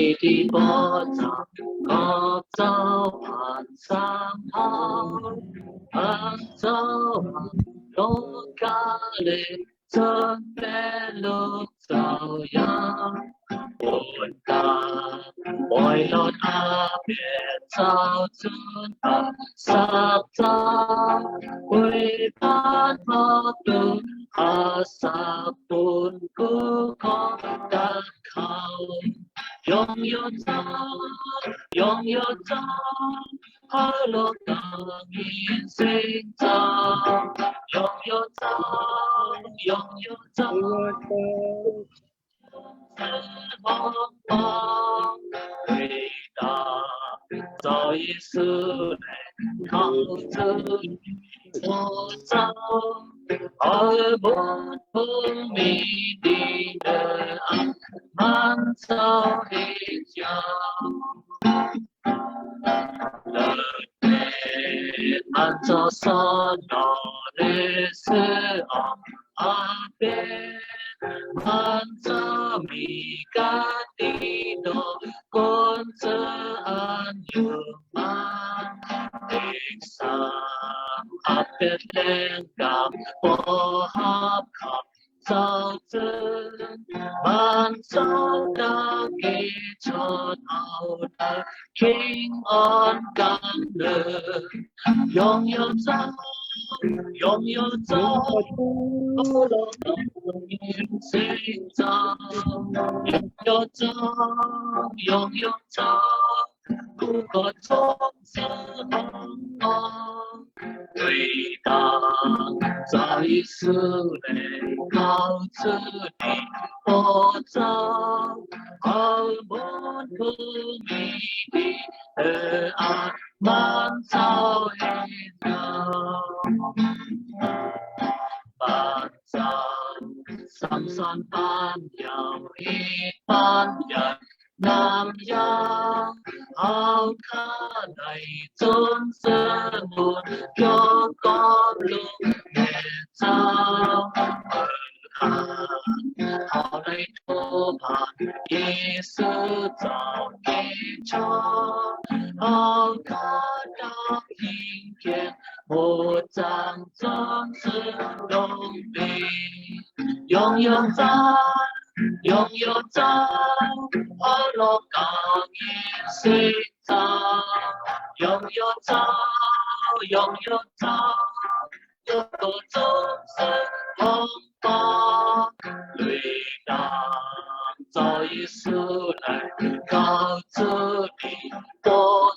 你的宝藏高照盘上好，盘照罗卡里真的路照耀，我大为了他别照准他撒照，为盼他度阿萨本古可达考。拥有着，拥有着，快乐的人生着，拥有着，拥有着，光芒伟大，早已是来靠着我走，而不同你的爱，满朝一角。按照所有的时候，阿边按照米干的多，跟着安有嘛，地上阿边连个不合靠。早晨，满早的给出头的平安感恩，拥有着，拥有着，不能睡着，拥有着，拥有着，不可从此红光。伟大在是来靠着你我走，而我不迷的爱满朝一条，满朝上山般有一般人。南洋好看来总是不有个路也走，好来多怕也是早一场，好看到今天我将总是努力，拥有着。拥有着快乐感也是着，拥有着，拥有着，这个总是红光，伟大早已是来告诉你，我